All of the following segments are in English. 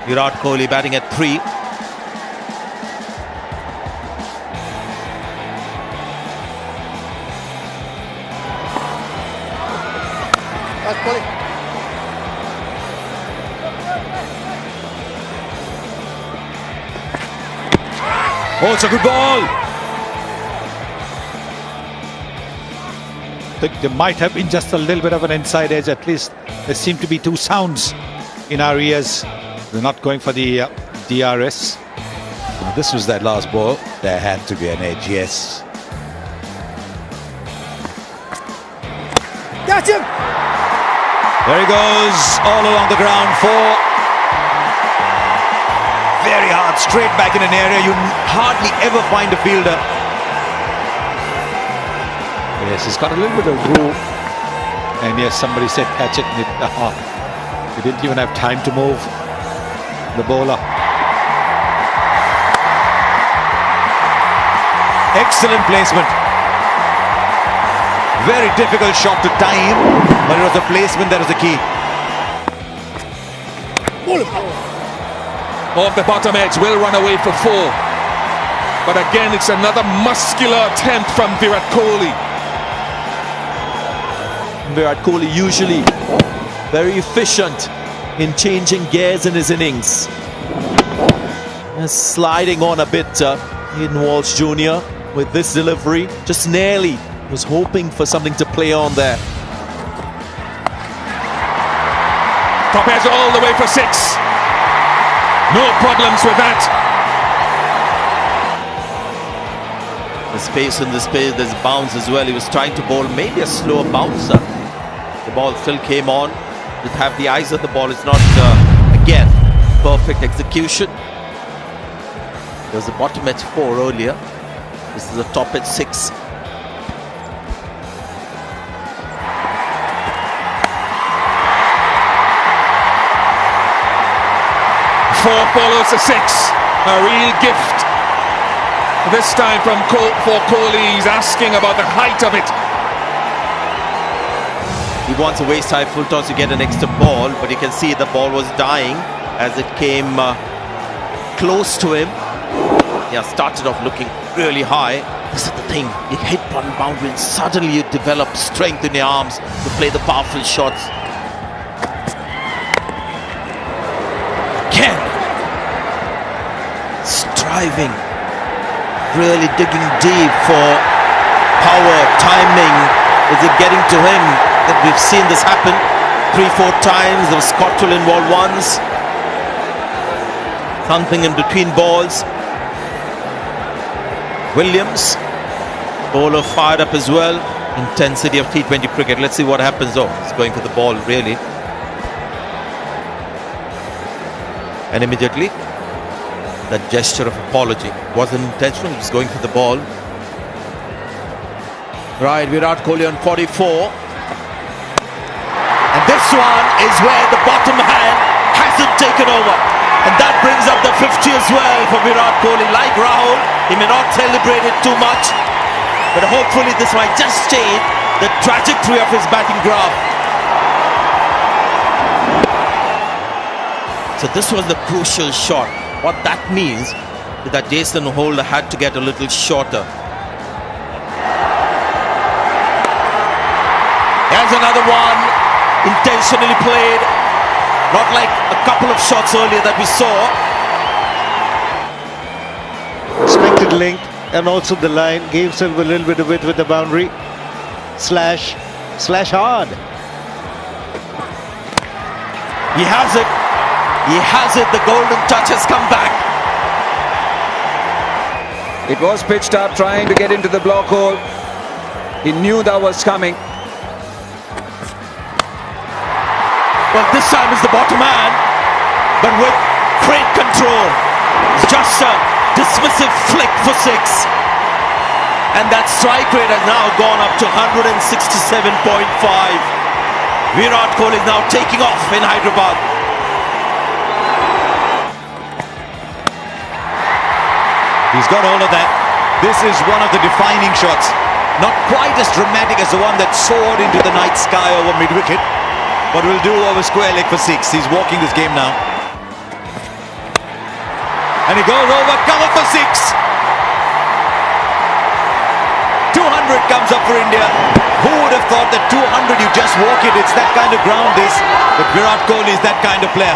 Virat Kohli batting at 3. Oh, it's a good ball. I think there might have been just a little bit of an inside edge. At least there seem to be two sounds in our ears. They're not going for the DRS. This was that last ball. There had to be an edge, yes. Got him! There he goes, all along the ground. 4. Very hard, straight back in an area you hardly ever find a fielder. Yes, he's got a little bit of groove. And yes, somebody said catch it. And he didn't even have time to move the bowler. Excellent placement. Very difficult shot to time, but it was the placement that was the key. Off the bottom edge, will run away for 4. But again, it's another muscular attempt from Virat Kohli. Virat Kohli usually very efficient in changing gears in his innings. Sliding on a bit, Hayden Walsh Jr. with this delivery. Just nearly was hoping for something to play on there. Top edge all the way for 6. No problems with that. The space in the space, there's bounce as well. He was trying to bowl maybe a slower bouncer. The ball still came on. Just have the eyes of the ball. It's not, again, perfect execution. There was a bottom edge 4 earlier. This is a top edge 6. Four follows a 6. A real gift. This time for Kohli. He's asking about the height of it. He wants a waist high full toss to get an extra ball, but you can see the ball was dying as it came close to him. Yeah, started off looking really high. This is the thing, you hit one boundary and suddenly you develop strength in your arms to play the powerful shots. Again, striving, really digging deep for power, timing. Is it getting to him? That we've seen this happen 3-4 times. There was Scotland involved once. Something in between balls. Williams, bowler fired up as well. Intensity of T20 cricket. Let's see what happens. Oh, he's going for the ball really. And immediately that gesture of apology wasn't intentional. He was going for the ball. Right, Virat Kohli on 44. And this one is where the bottom hand hasn't taken over. And that brings up the 50 as well for Virat Kohli. Like Rahul, he may not celebrate it too much, but hopefully this might just change the trajectory of his batting graph. So this was the crucial shot. What that means is that Jason Holder had to get a little shorter. There's another one, intentionally played. Not like a couple of shots earlier that we saw. Expected length and also the line gave himself a little bit of width with the boundary. Slash hard. He has it. He has it. The golden touch has come back. It was pitched up, trying to get into the block hole. He knew that was coming. Well, this time is the bottom man, but with great control. It's just a dismissive flick for 6. And that strike rate has now gone up to 167.5. Virat Kohli is now taking off in Hyderabad. He's got all of that. This is one of the defining shots. Not quite as dramatic as the one that soared into the night sky over mid-wicket, but will do over square leg for 6. He's walking this game now. and he goes over, cover for 6. 200 comes up for India. Who would have thought that 200 you just walk it? It's that kind of ground this. But Virat Kohli is that kind of player.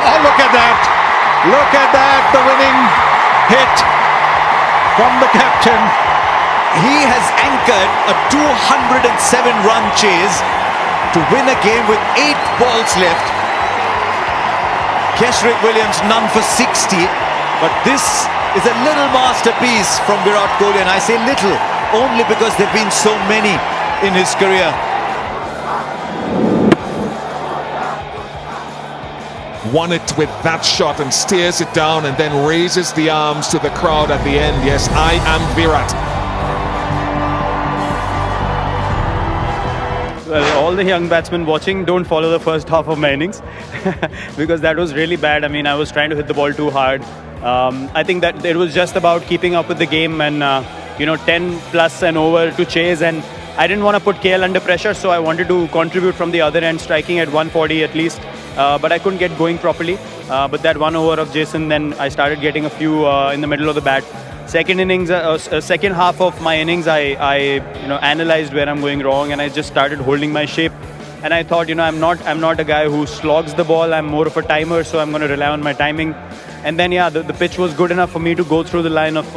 Oh, look at that. Look at that. The winning hit from the captain. He has anchored a 207-run chase to win a game with 8 balls left. Kesrick Williams none for 60. But this is a little masterpiece from Virat Kohli, and I say little only because there have been so many in his career. Won it with that shot and steers it down and then raises the arms to the crowd at the end. Yes, I am Virat. Well, all the young batsmen watching, don't follow the first half of my innings because that was really bad. I mean, I was trying to hit the ball too hard. I think that it was just about keeping up with the game and 10 plus and over to chase, and I didn't want to put KL under pressure, so I wanted to contribute from the other end, striking at 140 at least, but I couldn't get going properly. But that 1 over of Jason, then I started getting a few in the middle of the bat. Second half of my innings, I analyzed where I'm going wrong, and I just started holding my shape. And I thought, I'm not a guy who slogs the ball. I'm more of a timer, so I'm going to rely on my timing. And then, the pitch was good enough for me to go through the line of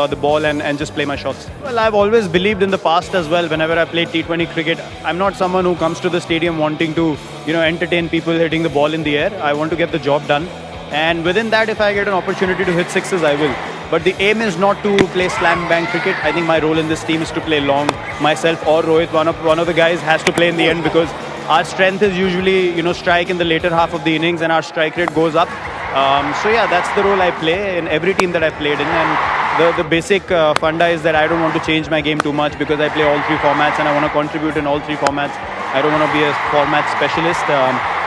the ball and just play my shots. Well, I've always believed in the past as well. Whenever I played T20 cricket, I'm not someone who comes to the stadium wanting to, entertain people hitting the ball in the air. I want to get the job done. And within that, if I get an opportunity to hit sixes, I will. But the aim is not to play slam bang cricket. I think my role in this team is to play long. Myself or Rohit, one of the guys, has to play in the end because our strength is usually, strike in the later half of the innings, and our strike rate goes up. That's the role I play in every team that I've played in. And the basic funda is that I don't want to change my game too much because I play all 3 formats and I want to contribute in all 3 formats. I don't want to be a format specialist.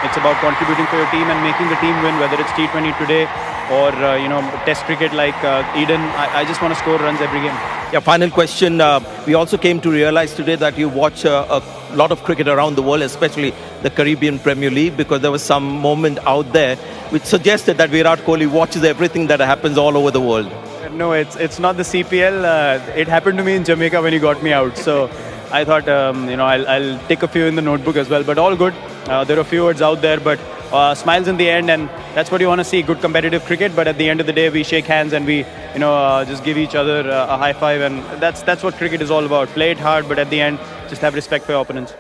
It's about contributing for your team and making the team win, whether it's T20 today or Test cricket like Eden. I just want to score runs every game. Yeah, final question. We also came to realize today that you watch a lot of cricket around the world, especially the Caribbean Premier League, because there was some moment out there which suggested that Virat Kohli watches everything that happens all over the world. No, it's not the CPL. It happened to me in Jamaica when he got me out. So I thought, I'll take a few in the notebook as well. But all good. There are a few words out there, but smiles in the end, and that's what you want to see. Good competitive cricket, but at the end of the day, we shake hands and we, just give each other a high five, and that's what cricket is all about. Play it hard, but at the end, just have respect for your opponents.